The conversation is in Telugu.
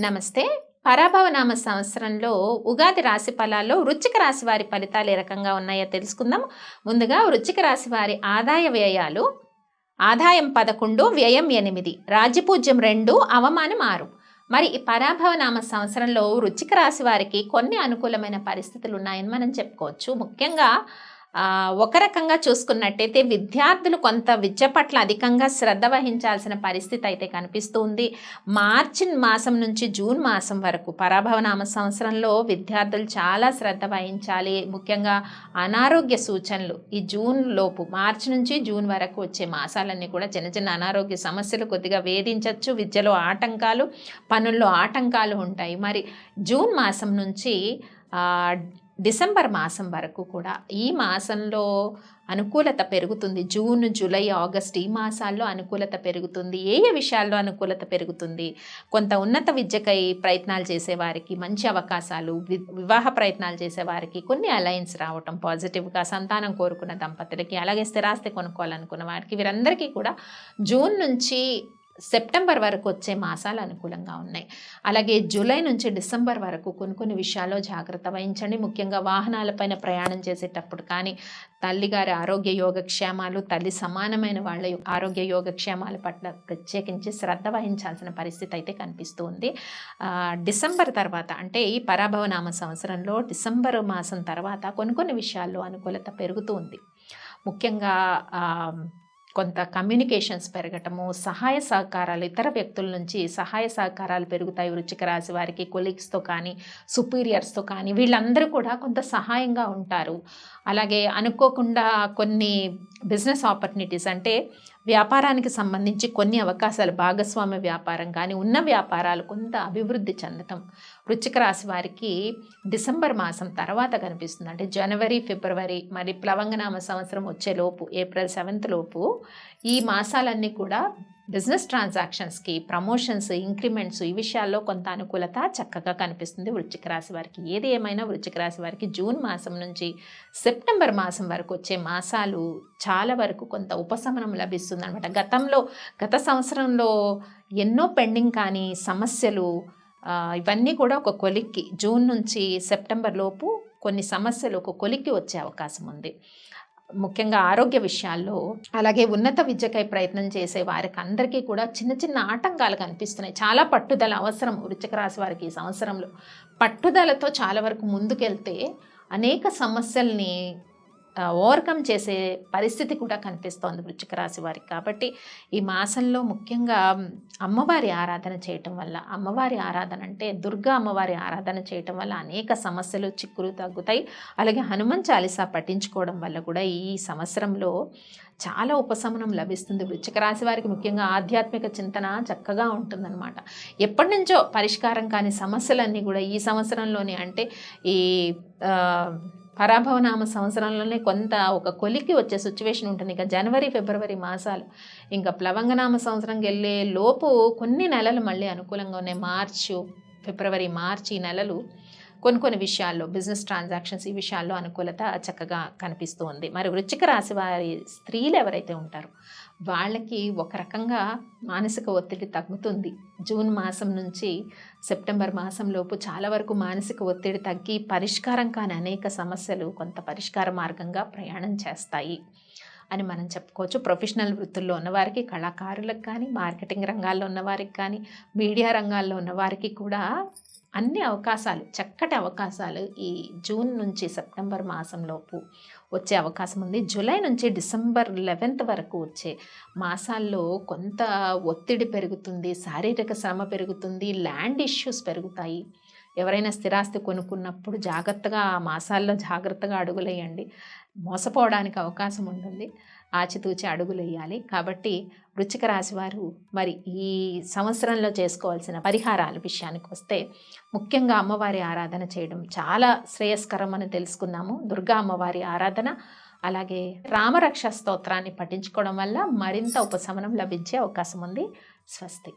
నమస్తే. పరాభవనామ సంవత్సరంలో ఉగాది రాశి ఫలాల్లో వృశ్చిక రాశి వారి ఫలితాలు ఏ రకంగా ఉన్నాయో తెలుసుకుందాం. ముందుగా వృశ్చిక రాశి వారి ఆదాయ వ్యయాలు. ఆదాయం 11, వ్యయం 8, రాజ్యపూజ్యం 2, అవమానం 6. మరి ఈ పరాభవనామ సంవత్సరంలో వృశ్చిక రాశి వారికి కొన్ని అనుకూలమైన పరిస్థితులు ఉన్నాయని మనం చెప్పుకోవచ్చు. ముఖ్యంగా ఒక రకంగా చూసుకున్నట్టయితే విద్యార్థులు కొంత విద్య పట్ల అధికంగా శ్రద్ధ వహించాల్సిన పరిస్థితి అయితే కనిపిస్తుంది. మార్చి మాసం నుంచి జూన్ మాసం వరకు పరాభవనామ సంవత్సరంలో విద్యార్థులు చాలా శ్రద్ధ వహించాలి. ముఖ్యంగా అనారోగ్య సూచనలు ఈ జూన్ లోపు, మార్చి నుంచి జూన్ వరకు వచ్చే మాసాలన్నీ కూడా చిన్న చిన్న అనారోగ్య సమస్యలు కొద్దిగా వేధించవచ్చు. విద్యలో ఆటంకాలు, పనుల్లో ఆటంకాలు ఉంటాయి. మరి జూన్ మాసం నుంచి డిసెంబర్ మాసం వరకు కూడా ఈ మాసంలో అనుకూలత పెరుగుతుంది. జూన్, జూలై, ఆగస్ట్ ఈ మాసాల్లో అనుకూలత పెరుగుతుంది. ఏ విషయాల్లో అనుకూలత పెరుగుతుంది? కొంత ఉన్నత విద్యకై ప్రయత్నాలు చేసేవారికి మంచి అవకాశాలు, వివాహ ప్రయత్నాలు చేసేవారికి కొన్ని అలయన్స్ రావటం పాజిటివ్గా, సంతానం కోరుకున్న దంపతులకి, అలాగే స్థిరాస్తి కొనుక్కోవాలనుకున్న వారికి, వీరందరికీ కూడా జూన్ నుంచి సెప్టెంబర్ వరకు వచ్చే మాసాలు అనుకూలంగా ఉన్నాయి. అలాగే జూలై నుంచి డిసెంబర్ వరకు కొన్ని విషయాల్లో జాగ్రత్త వహించండి. ముఖ్యంగా వాహనాలపైన ప్రయాణం చేసేటప్పుడు కానీ, తల్లిగారి ఆరోగ్య యోగక్షేమాలు, తల్లి సమానమైన వాళ్ళ ఆరోగ్య యోగక్షేమాల పట్ల ప్రత్యేకించి శ్రద్ధ వహించాల్సిన పరిస్థితి అయితే కనిపిస్తుంది. డిసెంబర్ తర్వాత, అంటే ఈ పరాభవనామ సంవత్సరంలో డిసెంబర్ మాసం తర్వాత కొన్ని విషయాల్లో అనుకూలత పెరుగుతూ ఉంది. ముఖ్యంగా కొంత కమ్యూనికేషన్స్ పెరగటము, సహాయ సహకారాలు, ఇతర వ్యక్తుల నుంచి సహాయ సహకారాలు పెరుగుతాయి. వృశ్చిక రాశి వారికి కొలీగ్స్తో కానీ, సుపీరియర్స్తో కానీ వీళ్ళందరూ కూడా కొంత సహాయంగా ఉంటారు. అలాగే అనుకోకుండా కొన్ని బిజినెస్ ఆపర్చునిటీస్, అంటే వ్యాపారానికి సంబంధించి కొన్ని అవకాశాలు, భాగస్వామ్య వ్యాపారం కానీ, ఉన్న వ్యాపారాలు కొంత అభివృద్ధి చెందటం వృశ్చిక రాశి వారికి డిసెంబర్ మాసం తర్వాత కనిపిస్తుంది. అంటే జనవరి, ఫిబ్రవరి, మరి ప్లవంగనామ సంవత్సరం వచ్చేలోపు, ఏప్రిల్ 7th లోపు ఈ మాసాలన్నీ కూడా బిజినెస్ ట్రాన్సాక్షన్స్కి, ప్రమోషన్స్, ఇంక్రిమెంట్స్ ఈ విషయాల్లో కొంత అనుకూలత చక్కగా కనిపిస్తుంది వృశ్చిక రాశి వారికి. ఏది ఏమైనా వృశ్చిక రాశి వారికి జూన్ మాసం నుంచి సెప్టెంబర్ మాసం వరకు వచ్చే మాసాలు చాలా వరకు కొంత ఉపశమనం లభిస్తుంది అనమాట. గత సంవత్సరంలో ఎన్నో పెండింగ్ కానీ సమస్యలు ఇవన్నీ కూడా ఒక కొలిక్కి, జూన్ నుంచి సెప్టెంబర్ లోపు కొన్ని సమస్యలు ఒక కొలిక్కి వచ్చే అవకాశం ఉంది. ముఖ్యంగా ఆరోగ్య విషయాల్లో, అలాగే ఉన్నత విద్యకై ప్రయత్నం చేసే వారికి అందరికీ కూడా చిన్న చిన్న ఆటంకాలు కనిపిస్తున్నాయి. చాలా పట్టుదల అవసరం వృశ్చిక రాశి వారికి ఈ సంవత్సరంలో. పట్టుదలతో చాలా వరకు ముందుకెళ్తే అనేక సమస్యల్ని ఓవర్కమ్ చేసే పరిస్థితి కూడా కనిపిస్తోంది వృశ్చిక రాశి వారికి. కాబట్టి ఈ మాసంలో ముఖ్యంగా అమ్మవారి ఆరాధన చేయటం వల్ల, అమ్మవారి ఆరాధన అంటే దుర్గా అమ్మవారి ఆరాధన చేయటం వల్ల అనేక సమస్యలు, చిక్కులు తగ్గుతాయి. అలాగే హనుమాన్ చాలీసా పఠించుకోవడం వల్ల కూడా ఈ సంవత్సరంలో చాలా ఉపశమనం లభిస్తుంది వృశ్చిక రాశి వారికి. ముఖ్యంగా ఆధ్యాత్మిక చింతన చక్కగా ఉంటుందన్నమాట. ఎప్పటి నుంచో పరిష్కారం కాని సమస్యలన్నీ కూడా ఈ సంవత్సరంలోనే, అంటే ఈ పరాభవనామ సంవత్సరంలోనే కొంత ఒక కొలికి వచ్చే సిచ్యువేషన్ ఉంటుంది. ఇంకా జనవరి, ఫిబ్రవరి మాసాలు, ఇంకా ప్లవంగనామ సంవత్సరంకి వెళ్ళే లోపు కొన్ని నెలలు మళ్ళీ అనుకూలంగా ఉన్నాయి. మార్చి, ఫిబ్రవరి, మార్చి ఈ నెలలు కొన్ని విషయాల్లో, బిజినెస్ ట్రాన్సాక్షన్స్ ఈ విషయాల్లో అనుకూలత చక్కగా కనిపిస్తూ ఉంది. మరి వృశ్చిక రాశి వారి స్త్రీలు ఎవరైతే ఉంటారో వాళ్ళకి ఒక రకంగా మానసిక ఒత్తిడి తగ్గుతుంది. జూన్ మాసం నుంచి సెప్టెంబర్ మాసంలోపు చాలా వరకు మానసిక ఒత్తిడి తగ్గి పరిష్కారం కాని అనేక సమస్యలు కొంత పరిష్కార మార్గంగా ప్రయాణం చేస్తాయి అని మనం చెప్పుకోవచ్చు. ప్రొఫెషనల్ వృత్తుల్లో ఉన్నవారికి, కళాకారులకు కానీ, మార్కెటింగ్ రంగాల్లో ఉన్నవారికి కానీ, మీడియా రంగాల్లో ఉన్నవారికి కూడా అన్ని అవకాశాలు, చక్కటి అవకాశాలు ఈ జూన్ నుంచి సెప్టెంబర్ మాసంలోపు వచ్చే అవకాశం ఉంది. జూలై నుంచి డిసెంబర్ 11th వరకు వచ్చే మాసాల్లో కొంత ఒత్తిడి పెరుగుతుంది, శారీరక శ్రమ పెరుగుతుంది, ల్యాండ్ ఇష్యూస్ పెరుగుతాయి. ఎవరైనా స్థిరాస్తి కొనుక్కున్నప్పుడు జాగ్రత్తగా ఆ మాసాల్లో జాగ్రత్తగా అడుగులేయండి. మోసపోవడానికి అవకాశం ఉంటుంది. ఆచితూచి అడుగులు వేయాలి. కాబట్టి వృశ్చిక రాశి వారు మరి ఈ సంవత్సరంలో చేసుకోవాల్సిన పరిహారాల విషయానికి వస్తే, ముఖ్యంగా అమ్మవారి ఆరాధన చేయడం చాలా శ్రేయస్కరం అని తెలుసుకున్నాము. దుర్గా అమ్మవారి ఆరాధన, అలాగే రామరక్ష స్తోత్రాన్ని పఠించుకోవడం వల్ల మరింత ఉపశమనం లభించే అవకాశం ఉంది. స్వస్తి.